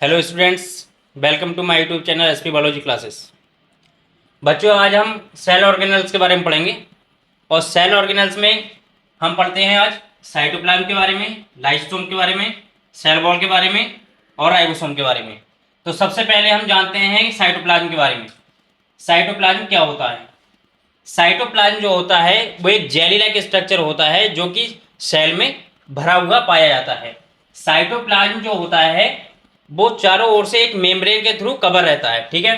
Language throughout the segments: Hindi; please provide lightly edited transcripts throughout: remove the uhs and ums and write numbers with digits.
Hello students, welcome to my YouTube channel SP Biology Classes. बच्चों, आज हम सेल ऑर्गेनल्स के बारे में पढ़ेंगे। और सेल ऑर्गेनल्स में हम पढ़ते हैं आज साइटोप्लाज्म के बारे में, लाइसोसोम के बारे में, सेल वॉल के बारे में और राइबोसोम के बारे में। तो सबसे पहले हम जानते हैं साइटोप्लाज्म के बारे में। साइटोप्लाज्म क्या होता है? साइटोप्लाज्म जो होता है वो एक जेली लाइक स्ट्रक्चर होता है जो कि सेल में भरा हुआ पाया जाता है। साइटोप्लाज्म जो होता है वो चारों ओर से एक मेम्ब्रेन के थ्रू कवर रहता है। ठीक है,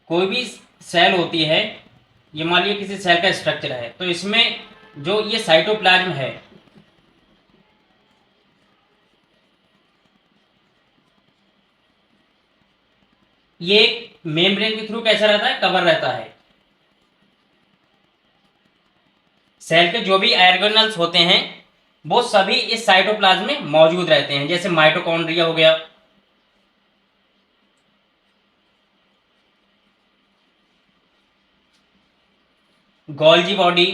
कोई भी सेल होती है, ये मान लीजिए किसी सेल का स्ट्रक्चर है, तो इसमें जो ये साइटोप्लाज्म है ये एक मेम्ब्रेन के थ्रू कैसा रहता है, कवर रहता है। सेल के जो भी ऑर्गेनल्स होते हैं वो सभी इस साइटोप्लाज्म में मौजूद रहते हैं, जैसे माइटोकॉन्ड्रिया हो गया, गोल्जी बॉडी,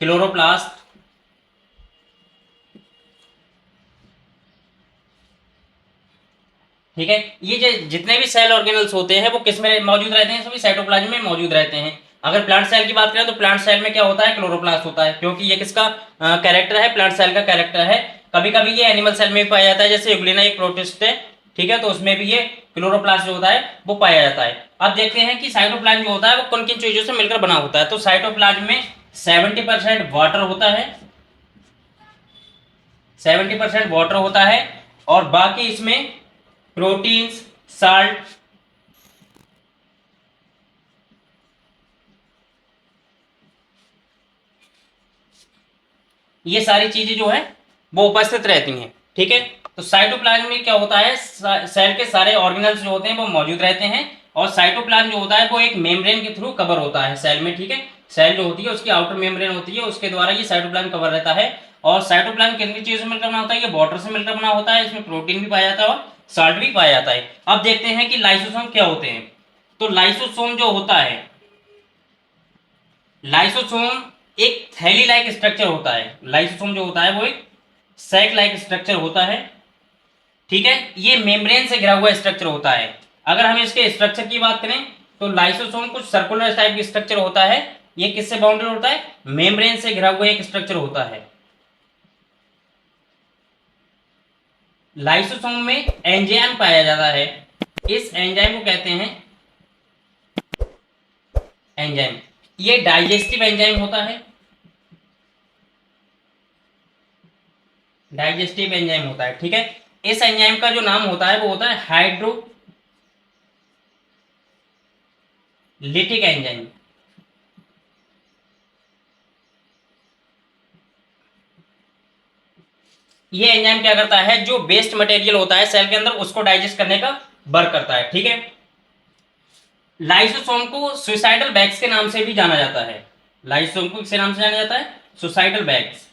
क्लोरोप्लास्ट, ठीक है। ये जो जितने भी सेल ऑर्गेनल्स होते हैं वो किस में मौजूद रहते हैं? सभी साइटोप्लाज्म में मौजूद रहते हैं। अगर प्लांट सेल की बात करें तो प्लांट सेल में क्या होता है, क्लोरोप्लास्ट होता है, क्योंकि ये किसका कैरेक्टर है, प्लांट सेल का कैरेक्टर है। कभी कभी ये एनिमल सेल में भी पाया जाता है, जैसे यूग्लिना एक प्रोटिस्ट है, ठीक है, तो उसमें भी ये क्लोरोप्लास्ट जो होता है वो पाया जाता है। अब देखते हैं कि साइटोप्लाज्म जो होता है वो किन किन चीजों से मिलकर बना होता है। तो साइटोप्लाज्म में 70% वाटर होता है, 70% वाटर होता है, और बाकी इसमें प्रोटीन्स, साल्ट, ये सारी चीजें जो है वो उपस्थित रहती हैं। ठीक है, तो साइटोप्लाज्म में क्या होता है, सेल के सारे ऑर्गेनल्स जो होते हैं वो मौजूद रहते हैं, और साइटोप्लाज्म जो होता है वो एक मेम्ब्रेन के थ्रू कवर होता है सेल में। ठीक है, सेल जो होती है उसकी आउटर मेम्ब्रेन होती है, उसके द्वारा ये साइटोप्लाज्म कवर रहता है। और साइटोप्लाज्म किन किन चीजों से मिलकर बना होता है? ये वाटर से मिलकर बना होता है, इसमें प्रोटीन भी पाया जाता है और साल्ट भी पाया जाता है। अब देखते हैं कि लाइसोसोम क्या होते हैं। तो लाइसोसोम जो होता है, लाइसोसोम एक थैली लाइक स्ट्रक्चर होता है। लाइसोसोम जो होता है वो एक सैक लाइक स्ट्रक्चर होता है। ठीक है, ये मेम्ब्रेन से घिरा हुआ स्ट्रक्चर होता है। अगर हम इसके स्ट्रक्चर की बात करें तो लाइसोसोम कुछ सर्कुलर टाइप की स्ट्रक्चर होता है। ये किससे बाउंडेड होता है? मेम्ब्रेन से घिरा हुआ एक स्ट्रक्चर होता है। लाइसोसोम में एंजाइम पाया जाता है, इस एंजाइम को कहते हैं एंजाइम। ये डाइजेस्टिव एंजाइम होता है, डाइजेस्टिव एंजाइम होता है। ठीक है, इस एंजाइम का जो नाम होता है वो होता है हाइड्रोलिटिक एंजाइम। ये एंजाइम क्या करता है, जो वेस्ट मटेरियल होता है सेल के अंदर उसको डाइजेस्ट करने का वर्क करता है। ठीक है, लाइसोसोम को सुसाइडल बैग्स के नाम से भी जाना जाता है। लाइसोसोम को किस नाम से जाना जाता है? Suicidal bags.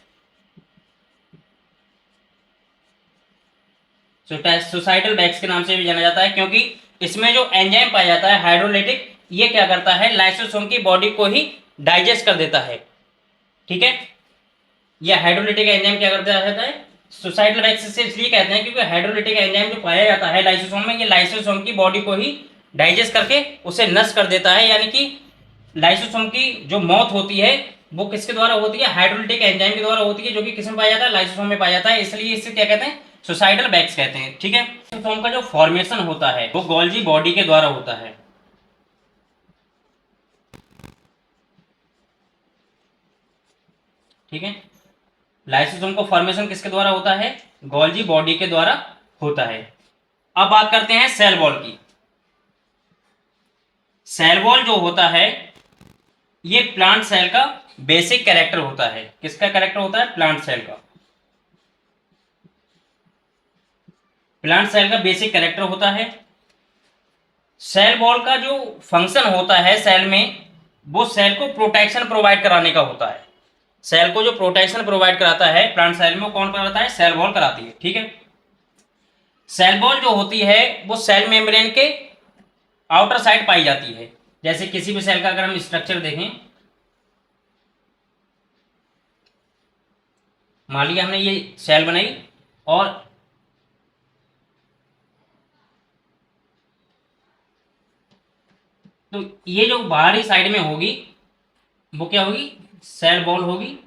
सुसाइडल बैग्स के नाम से भी जाना जाता है, क्योंकि इसमें जो एंजाइम पाया जाता है हाइड्रोलिटिक, ये क्या करता है, लाइसोसोम की बॉडी को ही डाइजेस्ट कर देता है। ठीक है, यह हाइड्रोलिटिक एंजाइम क्या करता है, सुसाइडल बैग्स से इसलिए कहते हैं क्योंकि हाइड्रोलिटिक एंजाइम जो पाया जाता है लाइसोसोम में, ये लाइसोसोम की बॉडी को ही डाइजेस्ट करके उसे नष्ट कर देता है। यानी कि लाइसोसोम की जो मौत होती है वो किसके द्वारा होती है? हाइड्रोलिटिक एंजाइम के द्वारा होती है, जो कि किसमें पाया जाता है? लाइसोसोम में पाया जाता है। इसलिए इसे क्या कहते हैं? सुसाइडल बैग्स कहते हैं। ठीक है, लाइसोसोम का जो फॉर्मेशन होता है वो गोल्जी बॉडी के द्वारा होता है। ठीक है, लाइसोसोम का फॉर्मेशन किसके द्वारा होता है? गोल्जी बॉडी के द्वारा होता है। अब बात करते हैं सेल वॉल की। सेल वॉल जो होता है ये प्लांट सेल का बेसिक कैरेक्टर होता है। किसका कैरेक्टर होता है? प्लांट सेल का। प्लांट सेल का बेसिक कैरेक्टर होता है। सेल वॉल का जो फंक्शन होता है सेल में, वो सेल को प्रोटेक्शन प्रोवाइड कराने का होता है। सेल को जो प्रोटेक्शन प्रोवाइड कराता है प्लांट सेल में, वो कौन कराता है? सेल वॉल कराती है। ठीक है, सेल वॉल जो होती है वो सेल मेम्ब्रेन के आउटर साइड पाई जाती है। जैसे किसी भी सेल का अगर हम स्ट्रक्चर देखें, मान लिया हमने ये सेल बनाई और तो ये जो बाहरी साइड में होगी वो क्या होगी, सेल वॉल होगी,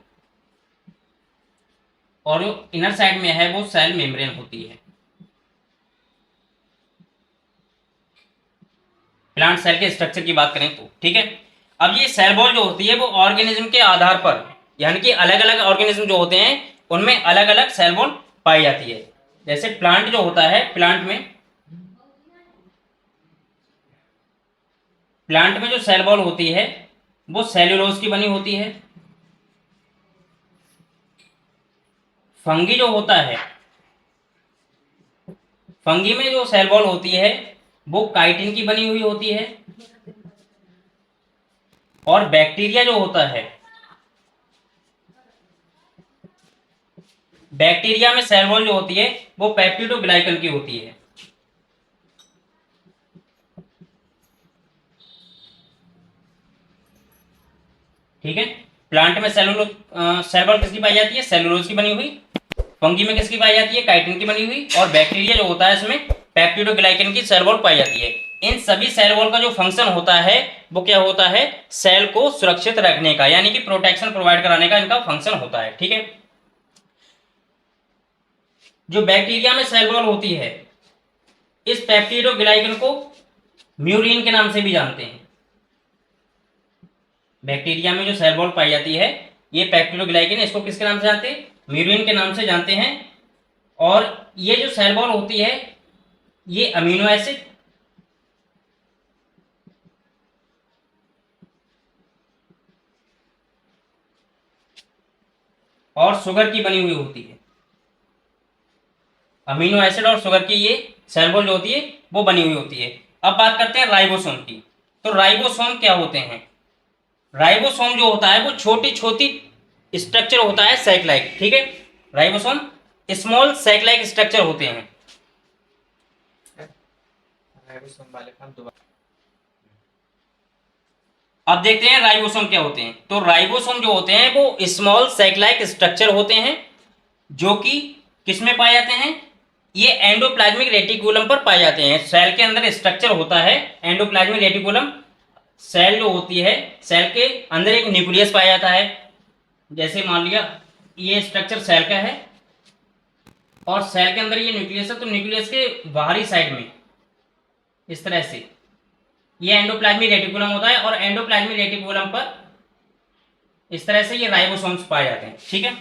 और जो इनर साइड में है वो सेल मेम्ब्रेन होती है। प्लांट सेल के स्ट्रक्चर की बात करें तो ठीक है। अब ये सेल वॉल जो होती है वो ऑर्गेनिज्म के आधार पर, यानी कि अलग अलग ऑर्गेनिज्म जो होते हैं उनमें अलग अलग सेल वॉल पाई जाती है। जैसे प्लांट जो होता है, प्लांट में जो सेल वॉल होती है वो सेल्यूलोज की बनी होती है। फंगी जो होता है, फंगी में जो सेल वॉल होती है वो काइटिन की बनी हुई होती है। और बैक्टीरिया जो होता है, बैक्टीरिया में सेल वॉल जो होती है वो पेप्टिडोग्लाइकन की होती है। ठीक है। प्लांट में सेल वॉल किसकी पाई जाती है, सेलुलोज की बनी हुई। फंगी में किसकी पाई जाती है, काइटिन की बनी हुई। और बैक्टीरिया जो होता है इसमें पेप्टिडोग्लाइकन की सेल वॉल पाई जाती है। इन सभी सेल वॉल का जो फंक्शन होता है वो क्या होता है, सेल को सुरक्षित रखने का, यानी कि प्रोटेक्शन प्रोवाइड कराने का इनका फंक्शन होता है। ठीक है। जो बैक्टीरिया में सेल वॉल होती है, इस पेप्टिडोग्लाइकन को म्यूरिन के नाम से भी जानते हैं। बैक्टीरिया में जो सेल वॉल पाई जाती है ये पेप्टिडोग्लाइकन, इसको किसके नाम से जानते हैं, म्यूरिन के नाम से जानते हैं। और ये जो सेल वॉल होती है ये अमीनो एसिड और शुगर की बनी हुई होती है। अमीनो एसिड और शुगर की ये सेल वॉल जो होती है वो बनी हुई होती है। अब बात करते हैं राइबोसोम की। तो राइबोसोम क्या होते हैं, राइबोसोम जो होता है वो छोटी छोटी स्ट्रक्चर होता है सैक लाइक। ठीक है। Ribosome small sac like structure होते हैं। अब देखते हैं राइबोसोम क्या होते हैं। तो राइबोसोम जो होते हैं वो स्मॉल सैक लाइक स्ट्रक्चर होते हैं जो कि किसमें पाए जाते हैं, ये एंडोप्लाज्मिक रेटिकुलम पर पाए जाते हैं। सेल के अंदर स्ट्रक्चर होता है एंडोप्लाज्मिक रेटिकुलम। सेल जो होती है, सेल के अंदर एक न्यूक्लियस पाया जाता है। जैसे मान लिया ये स्ट्रक्चर सेल का है और सेल के अंदर ये न्यूक्लियस है, तो न्यूक्लियस के बाहरी साइड में इस तरह से ये एंडोप्लाज्मिक रेटिकुलम होता है और एंडोप्लाज्मिक रेटिकुलम पर इस तरह से ये राइबोसोम्स पाए जाते हैं। ठीक है।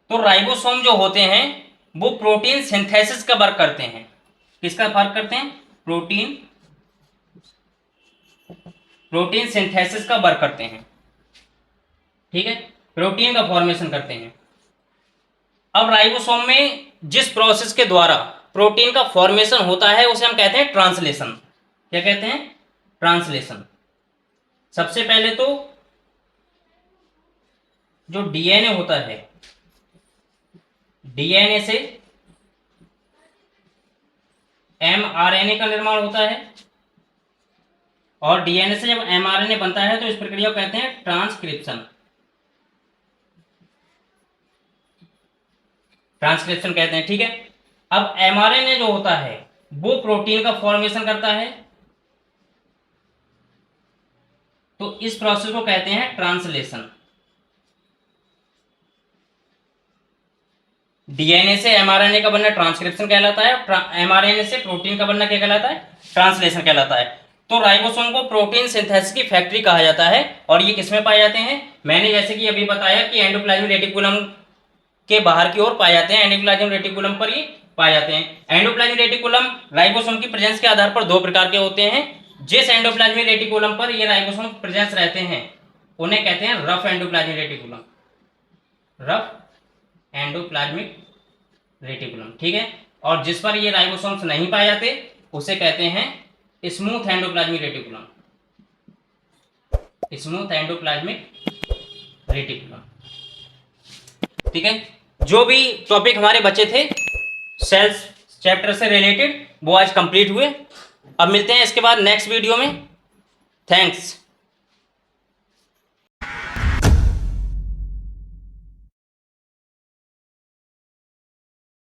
तो राइबोसोम जो होते हैं वो प्रोटीन सिंथेसिस का वर्क करते हैं। किसका वर्क करते हैं, प्रोटीन सिंथेसिस का वर्क करते हैं। ठीक है। प्रोटीन का फॉर्मेशन करते हैं। अब राइबोसोम में जिस प्रोसेस के द्वारा प्रोटीन का फॉर्मेशन होता है उसे हम कहते हैं ट्रांसलेशन। क्या कहते हैं, ट्रांसलेशन। सबसे पहले तो जो डीएनए होता है, डीएनए से एमआरएनए का निर्माण होता है और डीएनए से जब एमआरएनए बनता है तो इस प्रक्रिया को कहते हैं ट्रांसक्रिप्शन। ट्रांसक्रिप्शन कहते हैं। ठीक है। अब एमआरएनए जो होता है वो प्रोटीन का फॉर्मेशन करता है, तो इस प्रोसेस को कहते हैं ट्रांसलेशन। डीएनए से एमआरएनए का बनना ट्रांसक्रिप्शन कहलाता है, एमआरएनए से प्रोटीन का बनना क्या कहलाता है, ट्रांसलेशन कहलाता है। तो राइबोसोम को प्रोटीन सिंथेसिस की फैक्ट्री कहा जाता है। और ये किसमें पाए जाते हैं, मैंने जैसे कि अभी बताया कि एंडोप्लाज्मिक रेटिकुलम के बाहर की ओर पाए जाते हैं, एंडोप्लाज्मिक रेटिकुलम पर ये पाए जाते हैं। एंडोप्लाज्मिक रेटिकुलम राइबोसोम की प्रेजेंस के आधार पर दो प्रकार के होते हैं। जिस एंडोप्लाज्मिक रेटिकुलम पर ये राइबोसोम प्रेजेंस रहते हैं उन्हें कहते हैं rough endoplasmic reticulum, rough endoplasmic reticulum. ठीक है। और जिस पर ये राइबोसोम्स नहीं पाए जाते उसे कहते हैं smooth endoplasmic reticulum, smooth endoplasmic reticulum. ठीक है। जो भी टॉपिक हमारे बचे थे सेल्स चैप्टर से रिलेटेड वो आज कंप्लीट हुए। अब मिलते हैं इसके बाद नेक्स्ट वीडियो में। थैंक्स।